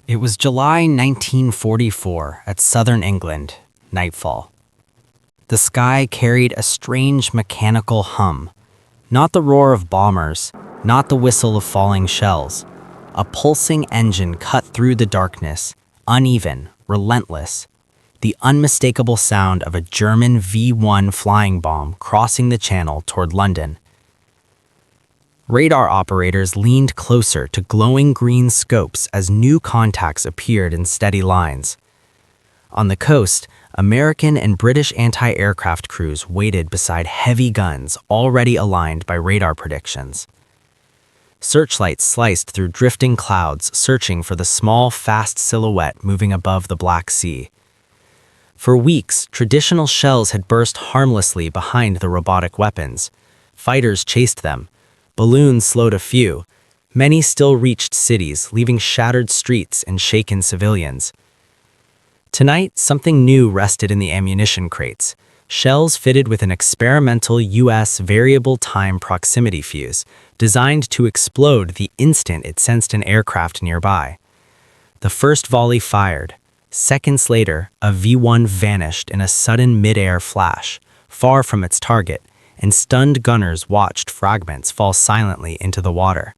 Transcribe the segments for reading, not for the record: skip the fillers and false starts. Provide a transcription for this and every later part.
It was July 1944 at southern England, nightfall. The sky carried a strange mechanical hum, not the roar of bombers, not the whistle of falling shells. A pulsing engine cut through the darkness, uneven, relentless. The unmistakable sound of a German V-1 flying bomb crossing the channel toward London. Radar operators leaned closer to glowing green scopes as new contacts appeared in steady lines. On the coast, American and British anti-aircraft crews waited beside heavy guns already aligned by radar predictions. Searchlights sliced through drifting clouds, searching for the small, fast silhouette moving above the Black Sea. For weeks, traditional shells had burst harmlessly behind the robotic weapons. Fighters chased them. Balloons slowed a few. Many still reached cities, leaving shattered streets and shaken civilians. Tonight, something new rested in the ammunition crates. Shells fitted with an experimental U.S. variable time proximity fuse, designed to explode the instant it sensed an aircraft nearby. The first volley fired. Seconds later, a V-1 vanished in a sudden mid-air flash, far from its target, and stunned gunners watched fragments fall silently into the water.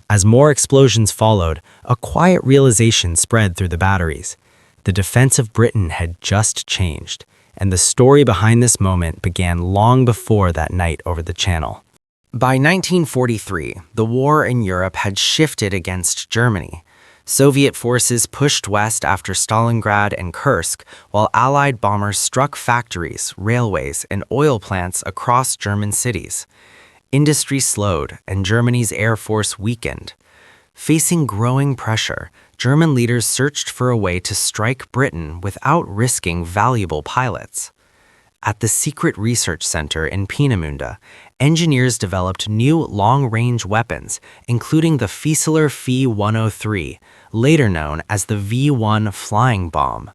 As more explosions followed, a quiet realization spread through the batteries. The defense of Britain had just changed, and the story behind this moment began long before that night over the Channel. By 1943, the war in Europe had shifted against Germany. Soviet forces pushed west after Stalingrad and Kursk, while Allied bombers struck factories, railways, and oil plants across German cities. Industry slowed, and Germany's air force weakened. Facing growing pressure, German leaders searched for a way to strike Britain without risking valuable pilots. At the Secret Research Center in Peenemünde, engineers developed new long-range weapons, including the Fieseler F-103, later known as the V-1 flying bomb.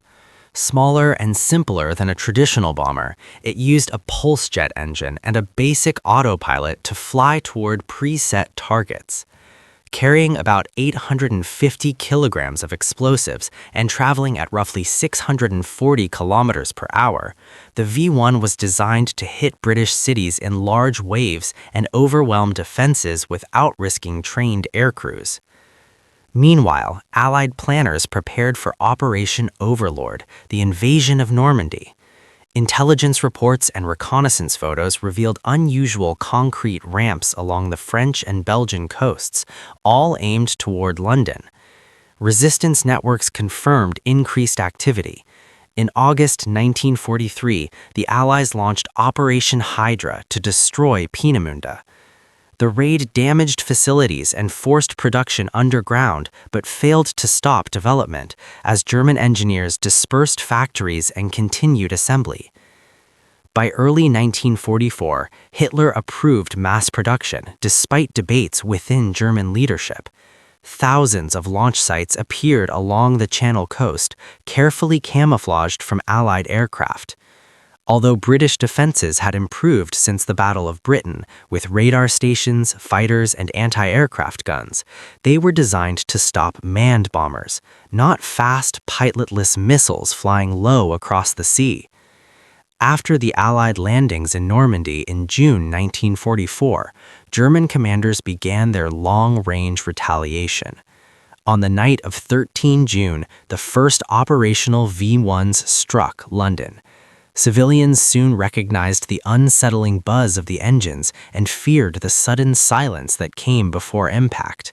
Smaller and simpler than a traditional bomber, it used a pulse jet engine and a basic autopilot to fly toward preset targets. Carrying about 850 kilograms of explosives and traveling at roughly 640 kilometers per hour, the V-1 was designed to hit British cities in large waves and overwhelm defenses without risking trained aircrews. Meanwhile, Allied planners prepared for Operation Overlord, the invasion of Normandy. Intelligence reports and reconnaissance photos revealed unusual concrete ramps along the French and Belgian coasts, all aimed toward London. Resistance networks confirmed increased activity. In August 1943, the Allies launched Operation Hydra to destroy Peenemünde. The raid damaged facilities and forced production underground, but failed to stop development as German engineers dispersed factories and continued assembly. By early 1944, Hitler approved mass production despite debates within German leadership. Thousands of launch sites appeared along the Channel coast, carefully camouflaged from Allied aircraft. Although British defenses had improved since the Battle of Britain, with radar stations, fighters, and anti-aircraft guns, they were designed to stop manned bombers, not fast, pilotless missiles flying low across the sea. After the Allied landings in Normandy in June 1944, German commanders began their long-range retaliation. On the night of 13 June, the first operational V-1s struck London. Civilians soon recognized the unsettling buzz of the engines and feared the sudden silence that came before impact.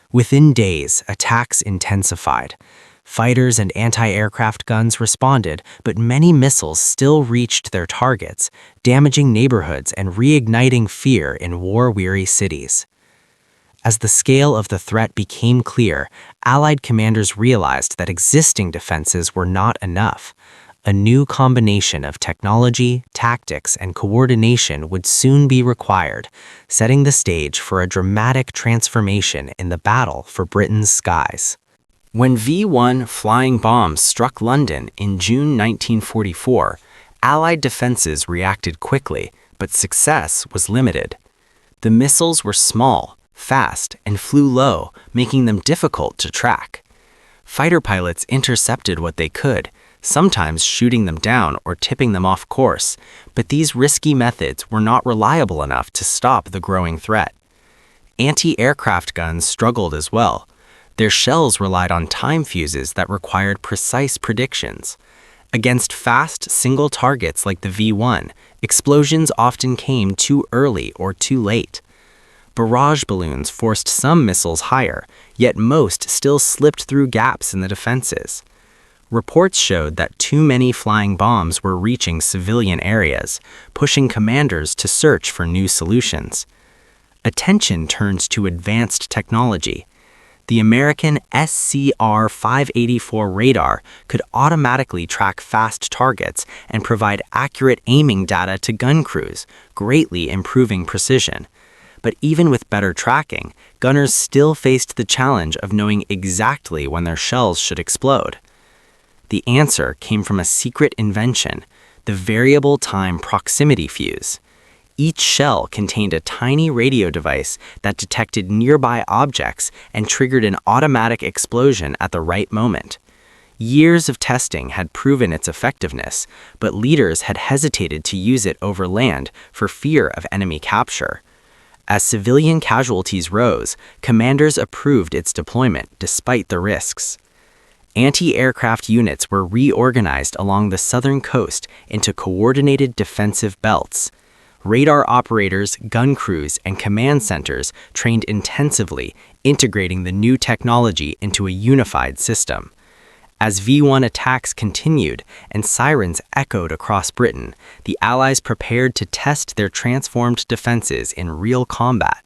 Within days, attacks intensified. Fighters and anti-aircraft guns responded, but many missiles still reached their targets, damaging neighborhoods and reigniting fear in war-weary cities. As the scale of the threat became clear, Allied commanders realized that existing defenses were not enough. A new combination of technology, tactics, and coordination would soon be required, setting the stage for a dramatic transformation in the battle for Britain's skies. When V-1 flying bombs struck London in June 1944, Allied defenses reacted quickly, but success was limited. The missiles were small, fast, and flew low, making them difficult to track. Fighter pilots intercepted what they could, sometimes shooting them down or tipping them off course, but these risky methods were not reliable enough to stop the growing threat. Anti-aircraft guns struggled as well. Their shells relied on time fuses that required precise predictions. Against fast, single targets like the V-1, explosions often came too early or too late. Barrage balloons forced some missiles higher, yet most still slipped through gaps in the defenses. Reports showed that too many flying bombs were reaching civilian areas, pushing commanders to search for new solutions. Attention turned to advanced technology. The American SCR-584 radar could automatically track fast targets and provide accurate aiming data to gun crews, greatly improving precision. But even with better tracking, gunners still faced the challenge of knowing exactly when their shells should explode. The answer came from a secret invention, the variable time proximity fuse. Each shell contained a tiny radio device that detected nearby objects and triggered an automatic explosion at the right moment. Years of testing had proven its effectiveness, but leaders had hesitated to use it over land for fear of enemy capture. As civilian casualties rose, commanders approved its deployment despite the risks. Anti-aircraft units were reorganized along the southern coast into coordinated defensive belts. Radar operators, gun crews, and command centers trained intensively, integrating the new technology into a unified system. As V-1 attacks continued and sirens echoed across Britain, the Allies prepared to test their transformed defenses in real combat,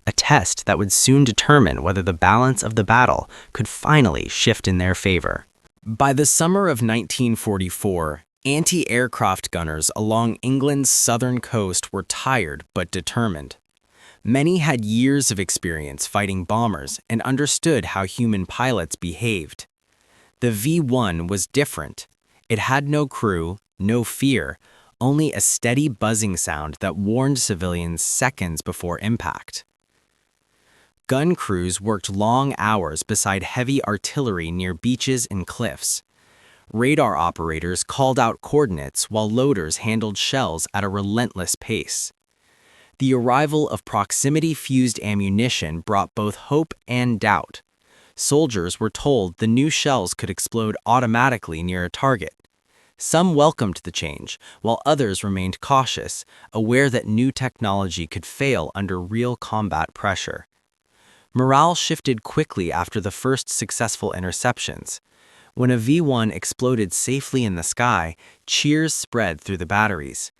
a test that would soon determine whether the balance of the battle could finally shift in their favor. By the summer of 1944, anti-aircraft gunners along England's southern coast were tired but determined. Many had years of experience fighting bombers and understood how human pilots behaved. The V-1 was different. It had no crew, no fear, only a steady buzzing sound that warned civilians seconds before impact. Gun crews worked long hours beside heavy artillery near beaches and cliffs. Radar operators called out coordinates while loaders handled shells at a relentless pace. The arrival of proximity-fused ammunition brought both hope and doubt. Soldiers were told the new shells could explode automatically near a target. Some welcomed the change, while others remained cautious, aware that new technology could fail under real combat pressure. Morale shifted quickly after the first successful interceptions. When a V-1 exploded safely in the sky, cheers spread through the batteries.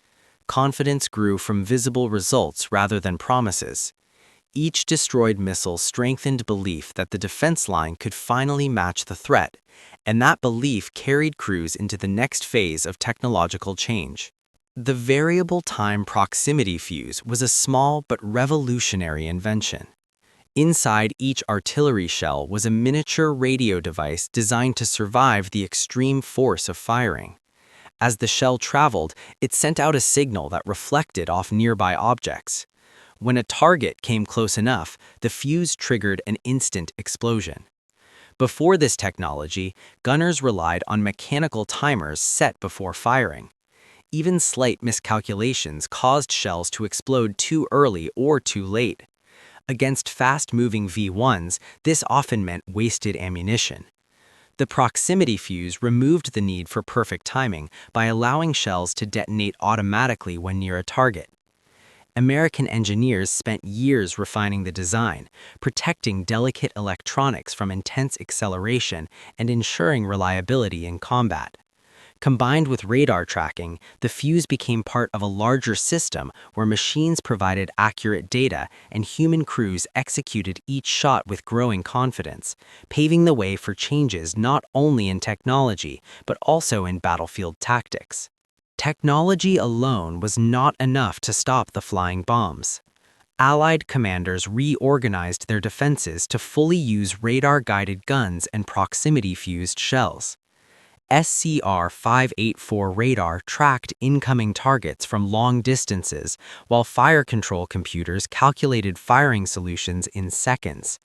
Confidence grew from visible results rather than promises. Each destroyed missile strengthened belief that the defense line could finally match the threat, and that belief carried crews into the next phase of technological change. The variable time proximity fuse was a small but revolutionary invention. Inside each artillery shell was a miniature radio device designed to survive the extreme force of firing. As the shell traveled, it sent out a signal that reflected off nearby objects. When a target came close enough, the fuse triggered an instant explosion. Before this technology, gunners relied on mechanical timers set before firing. Even slight miscalculations caused shells to explode too early or too late. Against fast-moving V-1s, this often meant wasted ammunition. The proximity fuse removed the need for perfect timing by allowing shells to detonate automatically when near a target. American engineers spent years refining the design, protecting delicate electronics from intense acceleration and ensuring reliability in combat. Combined with radar tracking, the fuse became part of a larger system where machines provided accurate data and human crews executed each shot with growing confidence, paving the way for changes not only in technology but also in battlefield tactics. Technology alone was not enough to stop the flying bombs. Allied commanders reorganized their defenses to fully use radar-guided guns and proximity-fused shells. SCR-584 radar tracked incoming targets from long distances, while fire control computers calculated firing solutions in seconds.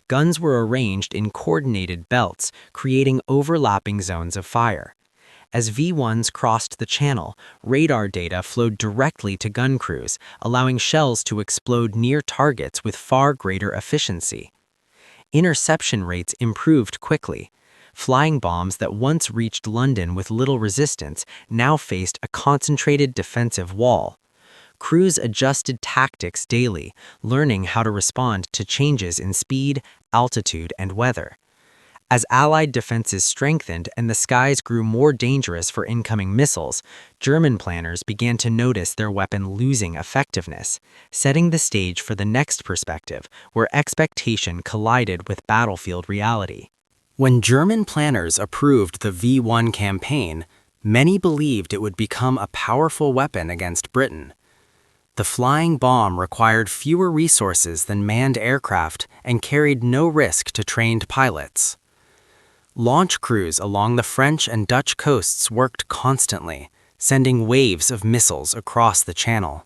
Guns were arranged in coordinated belts, creating overlapping zones of fire. As V-1s crossed the channel, radar data flowed directly to gun crews, allowing shells to explode near targets with far greater efficiency. Interception rates improved quickly. Flying bombs that once reached London with little resistance now faced a concentrated defensive wall. Crews adjusted tactics daily, learning how to respond to changes in speed, altitude, and weather. As Allied defenses strengthened and the skies grew more dangerous for incoming missiles, German planners began to notice their weapon losing effectiveness, setting the stage for the next perspective, where expectation collided with battlefield reality. When German planners approved the V-1 campaign, many believed it would become a powerful weapon against Britain. The flying bomb required fewer resources than manned aircraft and carried no risk to trained pilots. Launch crews along the French and Dutch coasts worked constantly, sending waves of missiles across the channel.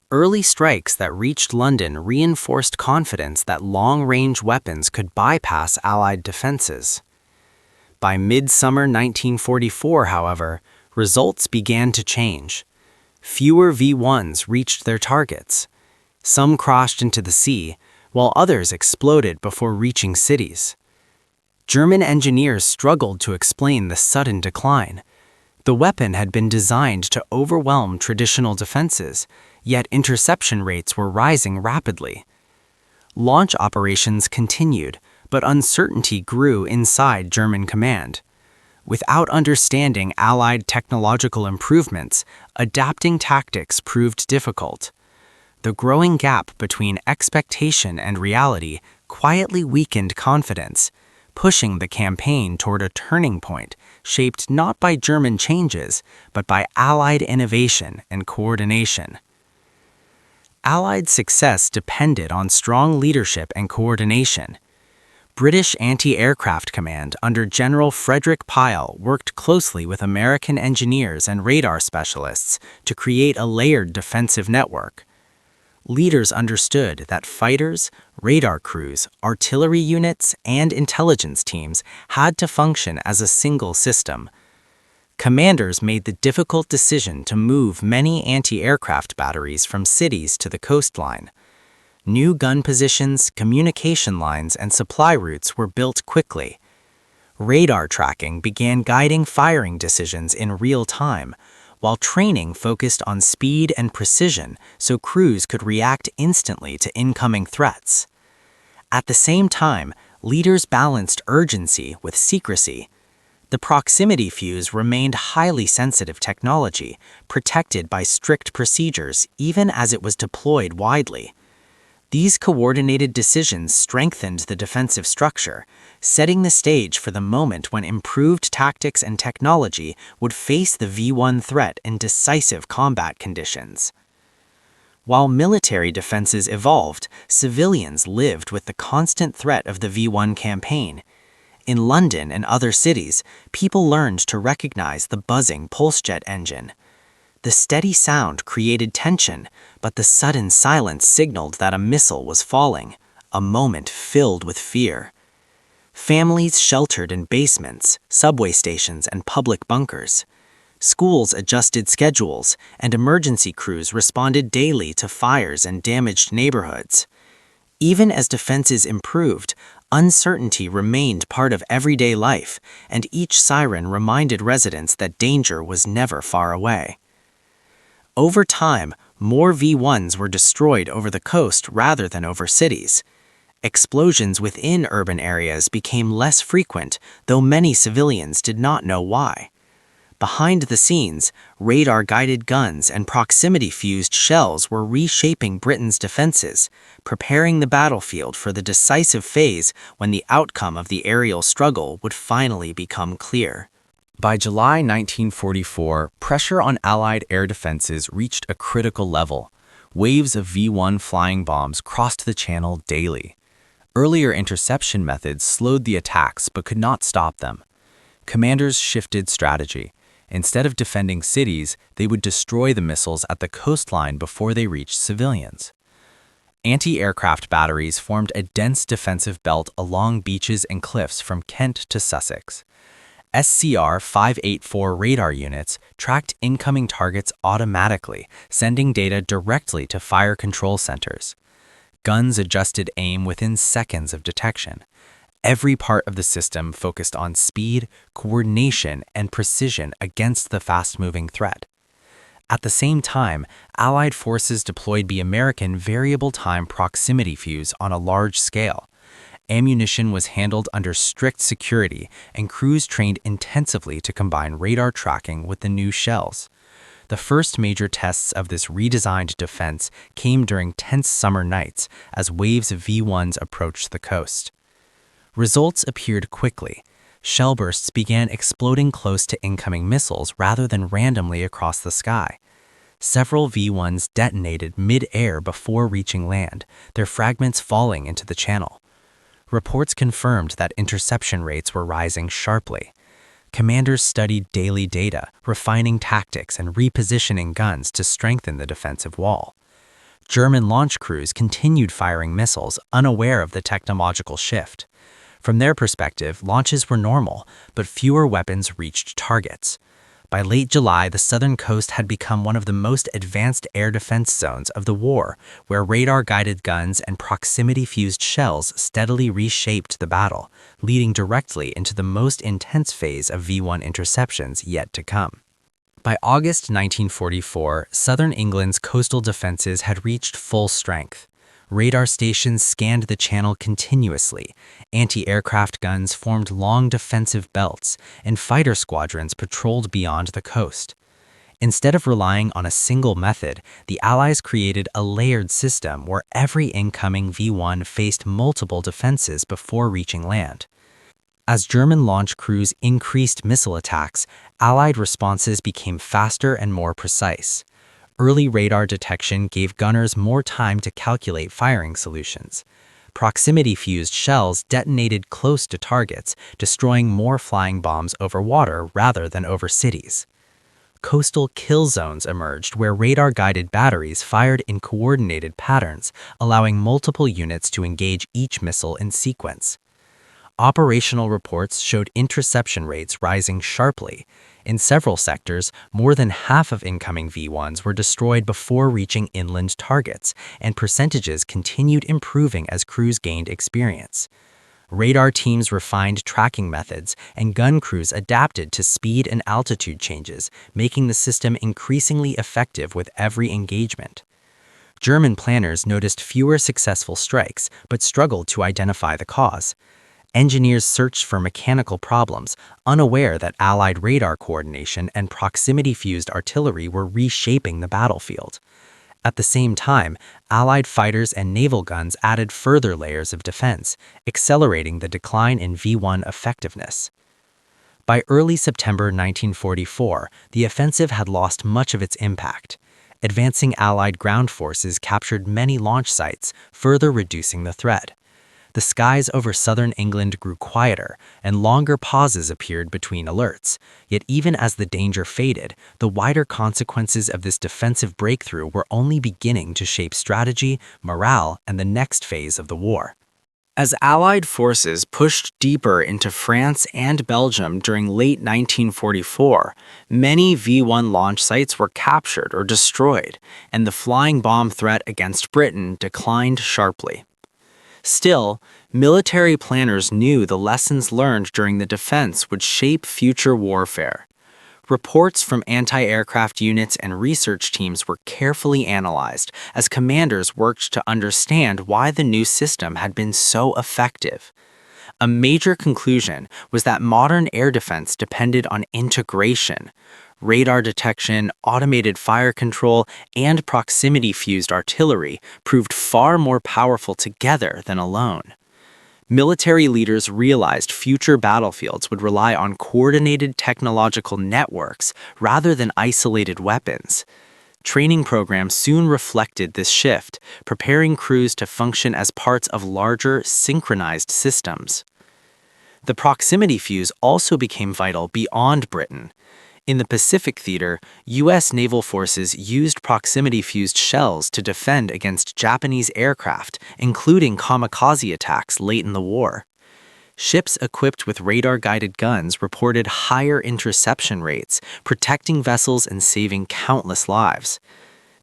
Early strikes that reached London reinforced confidence that long-range weapons could bypass Allied defenses. By mid-summer 1944, however, results began to change. Fewer V-1s reached their targets. Some crashed into the sea, while others exploded before reaching cities. German engineers struggled to explain the sudden decline. The weapon had been designed to overwhelm traditional defenses, yet interception rates were rising rapidly. Launch operations continued, but uncertainty grew inside German command. Without understanding Allied technological improvements, adapting tactics proved difficult. The growing gap between expectation and reality quietly weakened confidence, pushing the campaign toward a turning point shaped not by German changes, but by Allied innovation and coordination. Allied success depended on strong leadership and coordination. British Anti-Aircraft Command under General Frederick Pyle worked closely with American engineers and radar specialists to create a layered defensive network. Leaders understood that fighters, radar crews, artillery units, and intelligence teams had to function as a single system. Commanders made the difficult decision to move many anti-aircraft batteries from cities to the coastline. New gun positions, communication lines, and supply routes were built quickly. Radar tracking began guiding firing decisions in real time, while training focused on speed and precision so crews could react instantly to incoming threats. At the same time, leaders balanced urgency with secrecy. The proximity fuse remained highly sensitive technology, protected by strict procedures even as it was deployed widely. These coordinated decisions strengthened the defensive structure, setting the stage for the moment when improved tactics and technology would face the V-1 threat in decisive combat conditions. While military defenses evolved, civilians lived with the constant threat of the V-1 campaign. In London and other cities, people learned to recognize the buzzing pulse jet engine. The steady sound created tension, but the sudden silence signaled that a missile was falling, a moment filled with fear. Families sheltered in basements, subway stations, and public bunkers. Schools adjusted schedules, and emergency crews responded daily to fires and damaged neighborhoods. Even as defenses improved, uncertainty remained part of everyday life, and each siren reminded residents that danger was never far away. Over time, more V-1s were destroyed over the coast rather than over cities. Explosions within urban areas became less frequent, though many civilians did not know why. Behind the scenes, radar-guided guns and proximity-fused shells were reshaping Britain's defenses, preparing the battlefield for the decisive phase when the outcome of the aerial struggle would finally become clear. By July 1944, pressure on Allied air defenses reached a critical level. Waves of V-1 flying bombs crossed the channel daily. Earlier interception methods slowed the attacks but could not stop them. Commanders shifted strategy. Instead of defending cities, they would destroy the missiles at the coastline before they reached civilians. Anti-aircraft batteries formed a dense defensive belt along beaches and cliffs from Kent to Sussex. SCR-584 radar units tracked incoming targets automatically, sending data directly to fire control centers. Guns adjusted aim within seconds of detection. Every part of the system focused on speed, coordination, and precision against the fast-moving threat. At the same time, Allied forces deployed the American variable time proximity fuse on a large scale. Ammunition was handled under strict security, and crews trained intensively to combine radar tracking with the new shells. The first major tests of this redesigned defense came during tense summer nights as waves of V-1s approached the coast. Results appeared quickly. Shell bursts began exploding close to incoming missiles rather than randomly across the sky. Several V-1s detonated mid-air before reaching land, their fragments falling into the channel. Reports confirmed that interception rates were rising sharply. Commanders studied daily data, refining tactics and repositioning guns to strengthen the defensive wall. German launch crews continued firing missiles, unaware of the technological shift. From their perspective, launches were normal, but fewer weapons reached targets. By late July, the southern coast had become one of the most advanced air defense zones of the war, where radar-guided guns and proximity-fused shells steadily reshaped the battle, leading directly into the most intense phase of V-1 interceptions yet to come. By August 1944, southern England's coastal defenses had reached full strength. Radar stations scanned the channel continuously, anti-aircraft guns formed long defensive belts, and fighter squadrons patrolled beyond the coast. Instead of relying on a single method, the Allies created a layered system where every incoming V-1 faced multiple defenses before reaching land. As German launch crews increased missile attacks, Allied responses became faster and more precise. Early radar detection gave gunners more time to calculate firing solutions. Proximity-fused shells detonated close to targets, destroying more flying bombs over water rather than over cities. Coastal kill zones emerged where radar-guided batteries fired in coordinated patterns, allowing multiple units to engage each missile in sequence. Operational reports showed interception rates rising sharply. In several sectors, more than half of incoming V-1s were destroyed before reaching inland targets, and percentages continued improving as crews gained experience. Radar teams refined tracking methods, and gun crews adapted to speed and altitude changes, making the system increasingly effective with every engagement. German planners noticed fewer successful strikes, but struggled to identify the cause. Engineers searched for mechanical problems, unaware that Allied radar coordination and proximity-fused artillery were reshaping the battlefield. At the same time, Allied fighters and naval guns added further layers of defense, accelerating the decline in V-1 effectiveness. By early September 1944, the offensive had lost much of its impact. Advancing Allied ground forces captured many launch sites, further reducing the threat. The skies over southern England grew quieter, and longer pauses appeared between alerts. Yet even as the danger faded, the wider consequences of this defensive breakthrough were only beginning to shape strategy, morale, and the next phase of the war. As Allied forces pushed deeper into France and Belgium during late 1944, many V-1 launch sites were captured or destroyed, and the flying bomb threat against Britain declined sharply. Still, military planners knew the lessons learned during the defense would shape future warfare. Reports from anti-aircraft units and research teams were carefully analyzed as commanders worked to understand why the new system had been so effective. A major conclusion was that modern air defense depended on integration. Radar detection, automated fire control, and proximity-fused artillery proved far more powerful together than alone. Military leaders realized future battlefields would rely on coordinated technological networks rather than isolated weapons. Training programs soon reflected this shift, preparing crews to function as parts of larger, synchronized systems. The proximity fuse also became vital beyond Britain. In the Pacific theater, U.S. naval forces used proximity-fused shells to defend against Japanese aircraft, including kamikaze attacks late in the war. Ships equipped with radar-guided guns reported higher interception rates, protecting vessels and saving countless lives.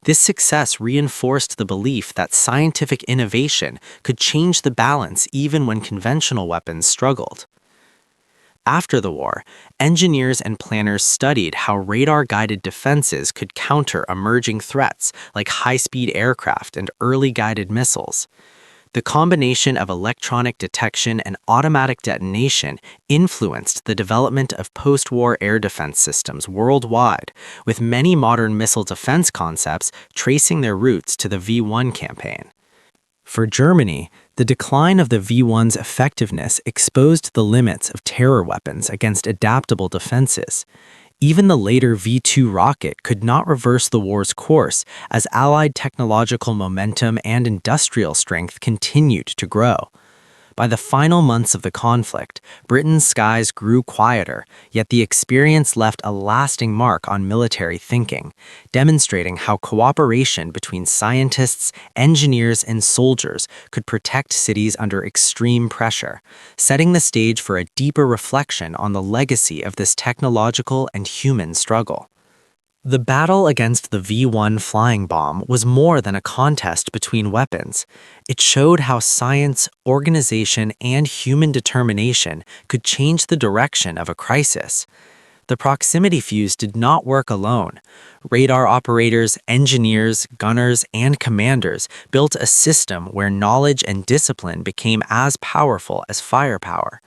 This success reinforced the belief that scientific innovation could change the balance even when conventional weapons struggled. After the war, engineers and planners studied how radar-guided defenses could counter emerging threats like high-speed aircraft and early guided missiles. The combination of electronic detection and automatic detonation influenced the development of post-war air defense systems worldwide, with many modern missile defense concepts tracing their roots to the V-1 campaign. For Germany, the decline of the V-1's effectiveness exposed the limits of terror weapons against adaptable defenses. Even the later V-2 rocket could not reverse the war's course as Allied technological momentum and industrial strength continued to grow. By the final months of the conflict, Britain's skies grew quieter, yet the experience left a lasting mark on military thinking, demonstrating how cooperation between scientists, engineers, and soldiers could protect cities under extreme pressure, setting the stage for a deeper reflection on the legacy of this technological and human struggle. The battle against the V-1 flying bomb was more than a contest between weapons. It showed how science, organization, and human determination could change the direction of a crisis. The proximity fuse did not work alone. Radar operators, engineers, gunners, and commanders built a system where knowledge and discipline became as powerful as firepower.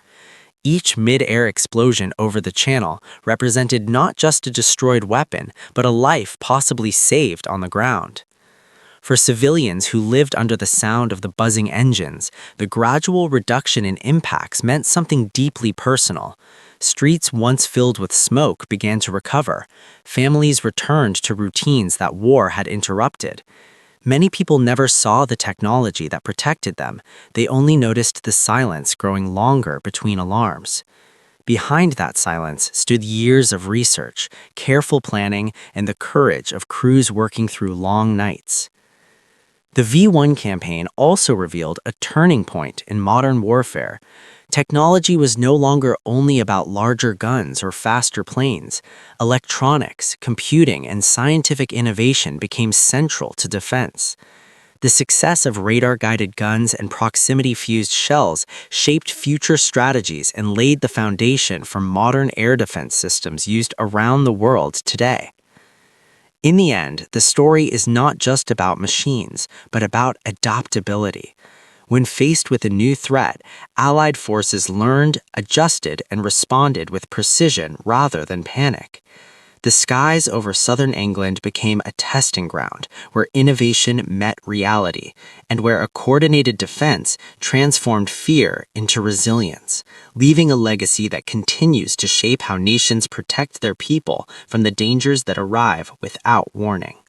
Each mid-air explosion over the channel represented not just a destroyed weapon, but a life possibly saved on the ground. For civilians who lived under the sound of the buzzing engines, the gradual reduction in impacts meant something deeply personal. Streets once filled with smoke began to recover. Families returned to routines that war had interrupted. Many people never saw the technology that protected them. They only noticed the silence growing longer between alarms. Behind that silence stood years of research, careful planning, and the courage of crews working through long nights. The V-1 campaign also revealed a turning point in modern warfare. Technology was no longer only about larger guns or faster planes. Electronics, computing, and scientific innovation became central to defense. The success of radar-guided guns and proximity-fused shells shaped future strategies and laid the foundation for modern air defense systems used around the world today. In the end, the story is not just about machines, but about adaptability. When faced with a new threat, Allied forces learned, adjusted, and responded with precision rather than panic. The skies over southern England became a testing ground where innovation met reality, and where a coordinated defense transformed fear into resilience, leaving a legacy that continues to shape how nations protect their people from the dangers that arrive without warning.